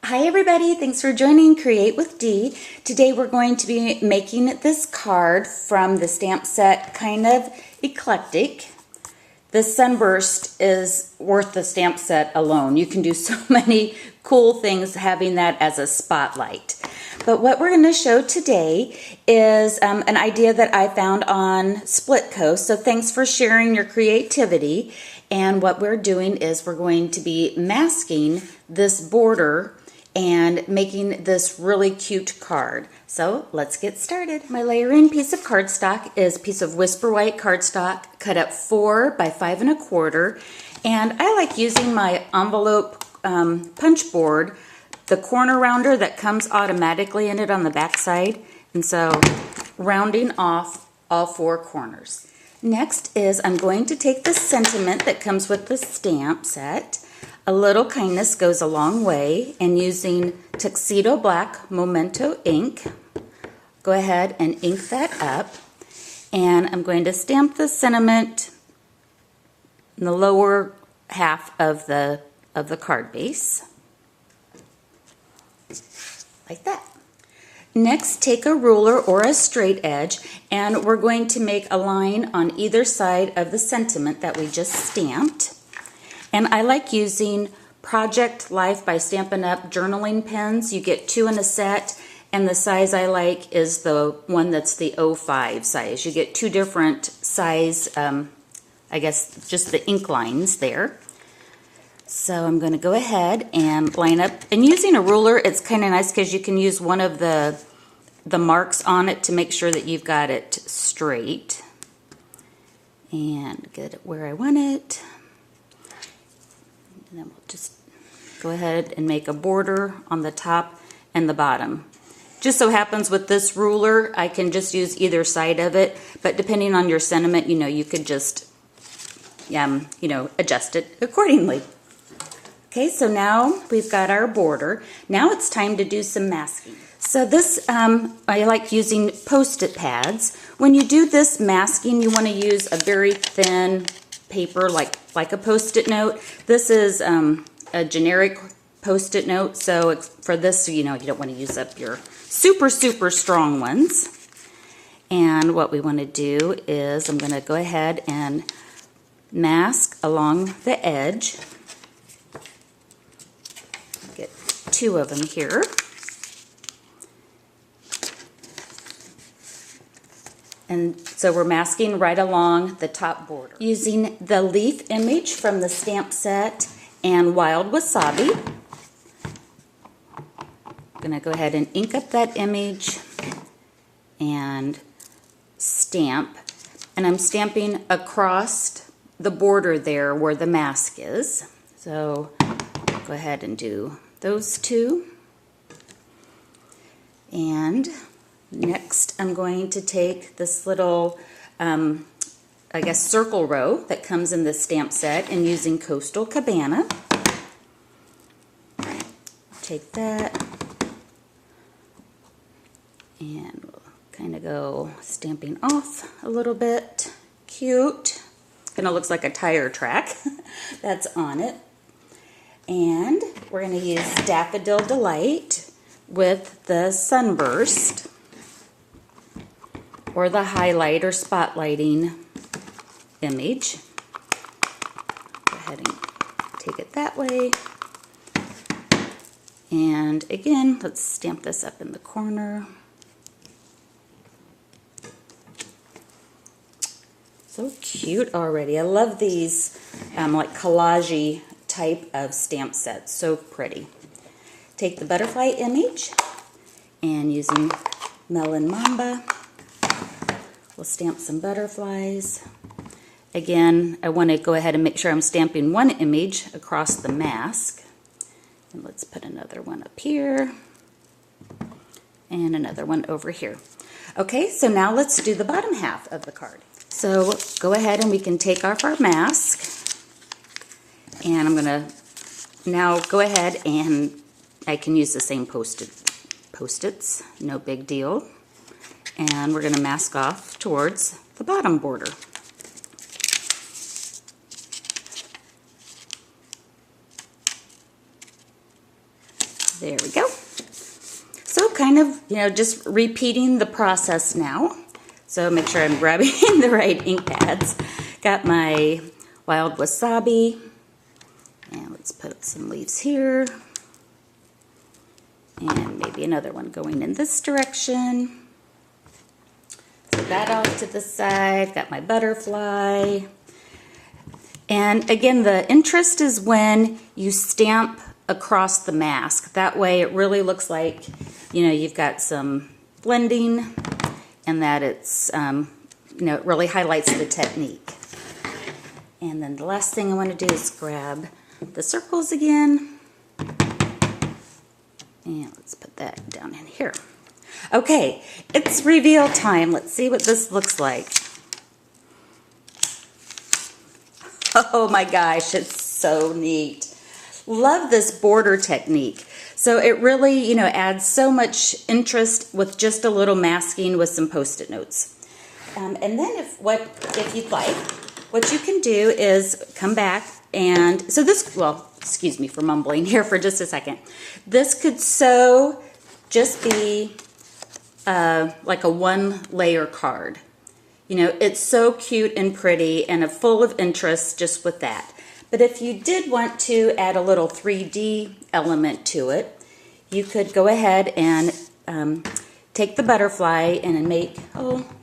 Hi everybody, thanks for joining Create with Dee. Today we're going to be making this card from the stamp set Kinda Eclectic. The Sunburst is worth the stamp set alone. You can do so many cool things having that as a spotlight. But what we're going to show today is an idea that I found on Splitco. So thanks for sharing your creativity. And what we're doing is we're going to be masking this border and making this really cute card. So let's get started. My layering piece of cardstock is a piece of Whisper White cardstock cut up 4 by 5 1/4. And I like using my envelope punch board, the corner rounder that comes automatically in it on the back side. And so rounding off all 4 corners. Next is I'm going to take the sentiment that comes with the stamp set. A little kindness goes a long way, and using Tuxedo Black Memento ink, go ahead and ink that up. And I'm going to stamp the sentiment in the lower half of the card base, like that. Next, take a ruler or a straight edge, and we're going to make a line on either side of the sentiment that we just stamped. And I like using Project Life by Stampin' Up! Journaling pens. You get 2 in a set, and the size I like is the one that's the 05 size. You get 2 different size, I guess just the ink lines there. So I'm going to go ahead and line up. And using a ruler, it's kind of nice because you can use one of the marks on it to make sure that you've got it straight. And get it where I want it. And then we'll just go ahead and make a border on the top and the bottom. Just so happens with this ruler, I can just use either side of it, but depending on your sentiment, you could just, adjust it accordingly. Okay, so now we've got our border. Now it's time to do some masking. So this, I like using Post-it pads. When you do this masking, you want to use a very thin paper like a Post-it note. This is a generic Post-it note, so for this, you don't want to use up your super strong ones. And what we want to do is I'm going to go ahead and mask along the edge. Get 2 of them here. And so we're masking right along the top border. Using the leaf image from the stamp set and Wild Wasabi. I'm going to go ahead and ink up that image and stamp. And I'm stamping across the border there where the mask is. So go ahead and do those 2. And next, I'm going to take this little, circle row that comes in the stamp set and using Coastal Cabana. Take that and we'll kind of go stamping off a little bit. Cute. Kind of looks like a tire track that's on it. And we're going to use Daffodil Delight with the Sunburst, or the highlight or spotlighting image. Go ahead and take it that way. And again, let's stamp this up in the corner. So cute already. I love these like collage-y type of stamp sets. So pretty. Take the butterfly image and using Melon Mamba, we'll stamp some butterflies. Again, I want to go ahead and make sure I'm stamping one image across the mask. And let's put another one up here. And another one over here. Okay, so now let's do the bottom half of the card. So go ahead and we can take off our mask. And I'm going to now go ahead and I can use the same Post-its, no big deal. And we're going to mask off towards the bottom border. There we go. So kind of, just repeating the process now. So make sure I'm grabbing the right ink pads. Got my wild wasabi. And let's put some leaves here. And maybe another one going in this direction. Set that off to the side. Got my butterfly. And again, the interest is when you stamp across the mask. That way it really looks like, you've got some blending and that it's, it really highlights the technique. And then the last thing I want to do is grab the circles again. And let's put that down in here. Okay, it's reveal time. Let's see what this looks like. Oh my gosh, it's so neat. Love this border technique. So it really, adds so much interest with just a little masking with some Post-it notes. And then if you'd like, what you can do is come back and, so this, well, excuse me for mumbling here for just a second. This could so just be like a one-layer card. It's so cute and pretty and full of interest just with that. But if you did want to add a little 3D element to it, you could go ahead and take the butterfly and make,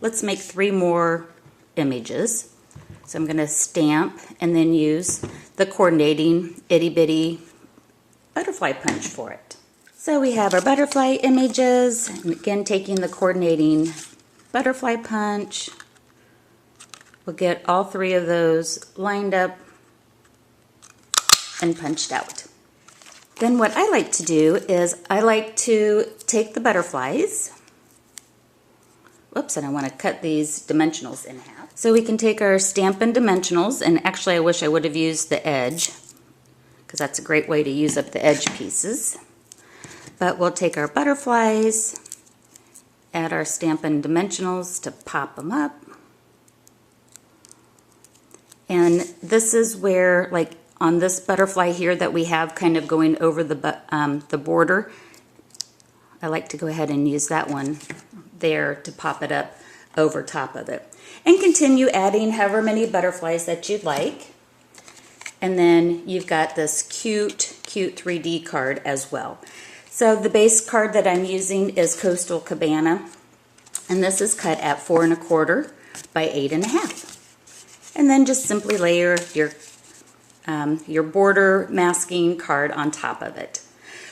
let's make 3 more images. So I'm going to stamp and then use the coordinating itty bitty butterfly punch for it. So we have our butterfly images, and again taking the coordinating butterfly punch. We'll get all 3 of those lined up and punched out. Then what I like to do is I like to take the butterflies. Whoops, and I want to cut these dimensionals in half. So we can take our stampin' dimensionals, and actually I wish I would have used the edge because that's a great way to use up the edge pieces. But we'll take our butterflies, add our stampin' dimensionals to pop them up. And this is where, like on this butterfly here that we have kind of going over the border, I like to go ahead and use that one there to pop it up over top of it. And continue adding however many butterflies that you'd like. And then you've got this cute 3D card as well. So the base card that I'm using is Coastal Cabana. And this is cut at 4 1/4 by 8 1/2. And then just simply layer your border masking card on top of it.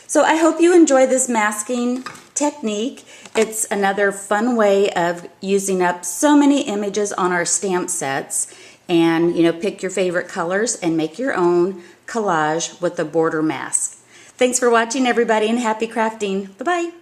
So I hope you enjoy this masking technique. It's another fun way of using up so many images on our stamp sets, and pick your favorite colors and make your own collage with the border mask. Thanks for watching, everybody, and happy crafting. Bye-bye.